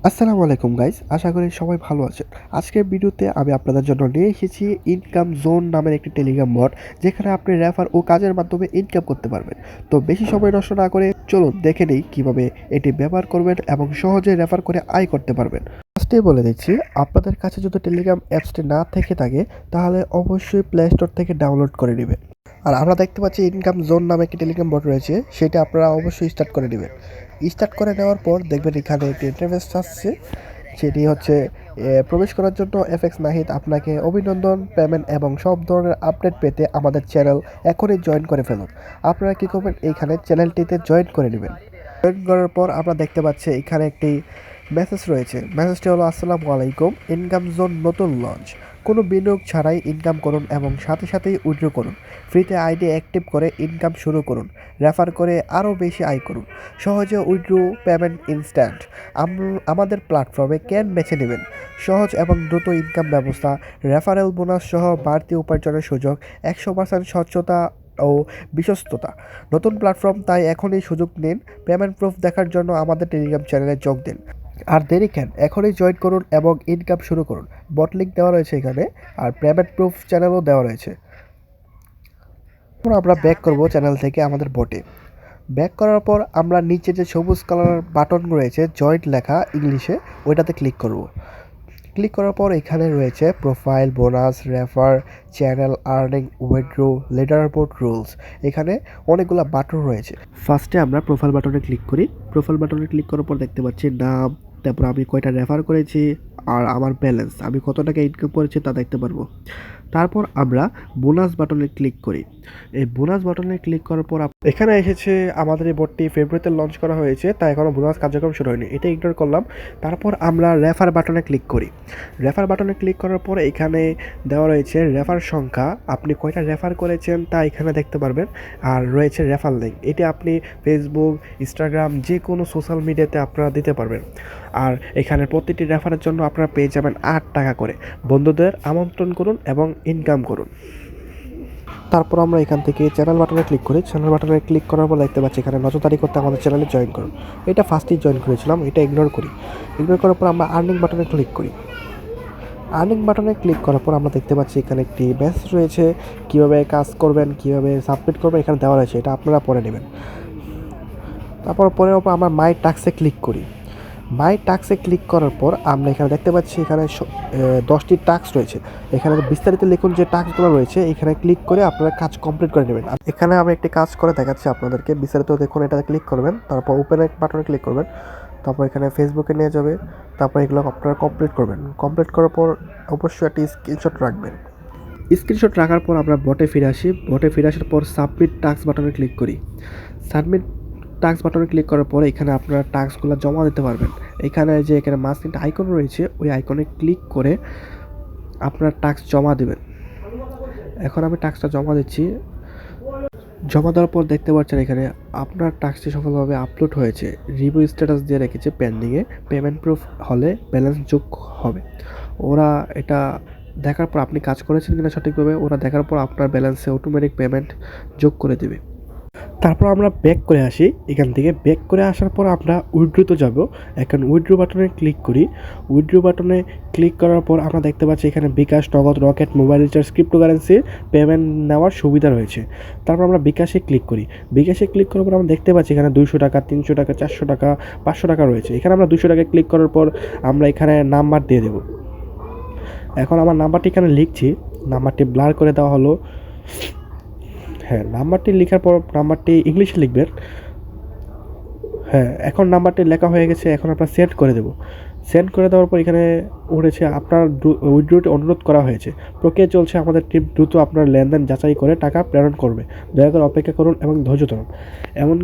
আসসালামু আলাইকুম গাইস, আশা করি সবাই ভালো আছেন। আজকের ভিডিওতে আমি আপনাদের জন্য নিয়ে এসেছি ইনকাম জোন নামের একটি টেলিগ্রাম বট, যেখানে আপনি রেফার ও কাজের মাধ্যমে ইনকাম করতে পারবেন। তো বেশি সময় নষ্ট না করে চলুন দেখে নেই কিভাবে এটি ব্যবহার করবেন এবং সহজে রেফার করে আয় করতে পারবেন। ফার্স্টেই বলে দিচ্ছি, আপনাদের কাছে যদি টেলিগ্রাম অ্যাপসটি না থেকে থাকে তাহলে অবশ্যই প্লে স্টোর থেকে ডাউনলোড করে নেবেন। আর আমরা দেখতে পাচ্ছি ইনকাম জোন নামে একটি টেলিগ্রাম বট রয়েছে, সেটা আপনারা অবশ্যই স্টার্ট করে নেবেন। স্টার্ট করে নেওয়ার পর দেখবেন এখানে একটি ইন্টারফেস আসছে, সেটি হচ্ছে প্রবেশ করার জন্য এফএক্স নাহিদ আপনাকে অভিনন্দন। পেমেন্ট এবং সব ধরনের আপডেট পেতে আমাদের চ্যানেল এখনই জয়েন করে ফেলুন। আপনারা কী করবেন, এইখানে চ্যানেলটিতে জয়েন করে নেবেন। জয়েন করার পর আমরা দেখতে পাচ্ছি এখানে একটি মেসেজ রয়েছে। মেসেজটি হলো, আসসালামু আলাইকুম, ইনকাম জোন নতুন লঞ্চ। কোনো বিনিয়োগ ছাড়াই ইনকাম করুন এবং সাথে সাথেই উইথড্র করুন। ফ্রিতে আইডি অ্যাক্টিভ করে ইনকাম শুরু করুন। রেফার করে আরও বেশি আয় করুন। সহজে উইথড্র, পেমেন্ট ইনস্ট্যান্ট। আমাদের প্ল্যাটফর্মে ক্যান বেছে নেবেন। সহজ এবং দ্রুত ইনকাম ব্যবস্থা, রেফারেল বোনাস সহ বাড়তি উপার্জনের সুযোগ, 100% স্বচ্ছতা ও বিশ্বস্ততা। নতুন প্ল্যাটফর্ম, তাই এখনই সুযোগ নিন। পেমেন্ট প্রুফ দেখার জন্য আমাদের টেলিগ্রাম চ্যানেলে যোগ দিন। আর দেরি কেন, এখনই জয়েন করুন এবং ইনকাম শুরু করুন। বট লিঙ্ক দেওয়া রয়েছে এখানে, আর পেমেন্ট প্রুফ চ্যানেলও দেওয়া রয়েছে। আমরা ব্যাক করব চ্যানেল থেকে আমাদের বটে। ব্যাক করার পর আমরা নিচে যে সবুজ কালার বাটন রয়েছে জয়েন্ট লেখা ইংলিশে, ওইটাতে ক্লিক করব। ক্লিক করার পর এখানে রয়েছে profile, bonus, refer, channel, earning, withdraw, leader board, rules. এখানে অনেকগুলো বাটন রয়েছে। ফার্স্টে আমরা প্রোফাইল বাটনে ক্লিক করি। প্রোফাইল বাটনে ক্লিক করার পর দেখতে পাচ্ছি নাম, তারপর আমি কয়টা রেফার করেছি আর আমার ব্যালেন্স, আমি কত টাকা ইনকাম করেছি তা দেখতে পারবো। তারপর আমরা বোনাস বাটনে ক্লিক করি। এই বোনাস বাটনে ক্লিক করার পর এখানে এসেছে আমাদের এই বোর্ডটি ফেব্রুয়ারিতে লঞ্চ করা হয়েছে, তাই এখনও বোনাস কার্যক্রম শুরু হয়নি, এটা ইগনোর করলাম। তারপর আমরা রেফার বাটনে ক্লিক করি। রেফার বাটনে ক্লিক করার পর এখানে দেওয়া রয়েছে রেফার সংখ্যা, আপনি কয়টা রেফার করেছেন তা এখানে দেখতে পারবেন। আর রয়েছে রেফার লিঙ্ক, এটি আপনি ফেসবুক, ইনস্টাগ্রাম, যে কোনো সোশ্যাল মিডিয়াতে আপনারা দিতে পারবেন। আর এখানে প্রতিটি রেফারের জন্য আপনারা পেয়ে যাবেন 8 টাকা করে। বন্ধুদের আমন্ত্রণ করুন এবং ইনকাম করুন। তারপর আমরা এখান থেকে চ্যানেল বাটনে ক্লিক করি। চ্যানেল বাটনে ক্লিক করার পর দেখতে পাচ্ছি এখানে নজরদারি করতে আমাদের চ্যানেলে জয়েন করুন। এটা ফার্স্টেই জয়েন করেছিলাম, এটা ইগনোর করি। ইগনোর করার পর আমরা আর্নিং বাটনে ক্লিক করি। আর্নিং বাটনে ক্লিক করার পর আমরা দেখতে পাচ্ছি এখানে একটি মেসেজ রয়েছে, কীভাবে কাজ করবেন, কীভাবে সাবমিট করবেন, এখানে দেওয়া রয়েছে, এটা আপনারা পরে নেবেন। তারপর পরের ওপর আমরা মাই টাস্কে ক্লিক করি। মাই টাস্কে ক্লিক করার পর আমরা এখানে দেখতে পাচ্ছি এখানে 10টি টাস্ক রয়েছে। এখানে বিস্তারিত লিখুন যে টাস্কগুলো রয়েছে, এখানে ক্লিক করে আপনারা কাজ কমপ্লিট করে নেবেন। এখানে আমি একটি কাজ করে দেখাচ্ছি আপনাদেরকে, বিস্তারিত দেখুন। এটাতে ক্লিক করবেন, তারপর ওপেন বাটনে ক্লিক করবেন, তারপর এখানে ফেসবুকে নিয়ে যাবে, তারপর এগুলো আপনারা কমপ্লিট করবেন। কমপ্লিট করার পর অবশ্যই একটি স্ক্রিনশট রাখবেন। স্ক্রিনশট রাখার পর আমরা বটে ফিরে আসি। বটে ফিরে আসার পর সাবমিট টাস্ক বাটনে ক্লিক করি। সাবমিট টাস্ক বাটনে ক্লিক করার পরে এখানে আপনারা টাস্কগুলো জমা দিতে পারবেন। এখানে যে এখানে মাঝখানে আইকন রয়েছে, ওই আইকনে ক্লিক করে আপনার টাস্ক জমা দেবেন। এখন আমি টাস্কটা জমা দিচ্ছি। জমা দেওয়ার পর দেখতে পাচ্ছেন এখানে আপনার টাস্কটি সফলভাবে আপলোড হয়েছে। রিভিউ স্ট্যাটাস দিয়ে রেখেছে পেন্ডিংয়ে, পেমেন্ট প্রুফ হলে ব্যালেন্স যোগ হবে। ওরা এটা দেখার পর আপনি কাজ করেছেন কিনা সঠিকভাবে, ওরা দেখার পর আপনার ব্যালেন্সে অটোমেটিক পেমেন্ট যোগ করে দেবে। তারপর আমরা ব্যাক করে আসি। এখান থেকে ব্যাক করে আসার পর আমরা উইথড্রোতে যাব। এখন উইথড্রো বাটনে ক্লিক করি। উইথড্রো বাটনে ক্লিক করার পর আমরা দেখতে পাচ্ছি এখানে বিকাশ, নগদ, রকেট, মোবাইল রিচার্জ, ক্রিপ্টোকারেন্সির পেমেন্ট নেওয়ার সুবিধা রয়েছে। তারপর আমরা বিকাশে ক্লিক করি। বিকাশে ক্লিক করার পর আমরা দেখতে পাচ্ছি এখানে 200 টাকা, 300 টাকা, 400 টাকা, 500 টাকা রয়েছে। এখানে আমরা 200 টাকা ক্লিক করার পর আমরা এখানে নাম্বার দিয়ে দেব। এখন আমার নাম্বারটি এখানে লিখছি, নাম্বারটি ব্লার করে দেওয়া হলো। হ্যাঁ, নাম্বারটি লেখার পর নাম্বারটি ইংলিশে লিখবেন। হ্যাঁ, এখন নাম্বারটি লেখা হয়ে গেছে। এখন আপনার সেন্ড করে দেব। সেন্ড করে দেওয়ার পর এখানে উঠেছে আপনার উইথড্রোটি অনুরোধ করা হয়েছে। প্রক্রিয়া চলছে, আমাদের টিম দ্রুত আপনার লেনদেন যাচাই করে টাকা প্রেরণ করবে। দয়া করে অপেক্ষা করুন এবং ধৈর্য ধরুন। এমন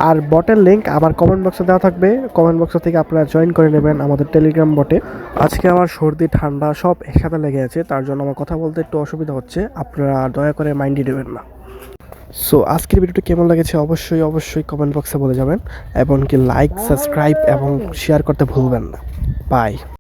আর বটের লিঙ্ক আমার কমেন্ট বক্সে দেওয়া থাকবে, কমেন্ট বক্স থেকে আপনারা জয়েন করে নেবেন আমাদের টেলিগ্রাম বটে। আজকে আমার সর্দি ঠান্ডা সব একসাথে লেগে আছে, তার জন্য আমার কথা বলতে একটু অসুবিধা হচ্ছে, আপনারা দয়া করে মাইন্ডই নেবেন না। সো আজকের ভিডিওটি কেমন লেগেছে অবশ্যই কমেন্ট বক্সে বলে যাবেন, এবং কি লাইক, সাবস্ক্রাইব এবং শেয়ার করতে ভুলবেন না। বাই।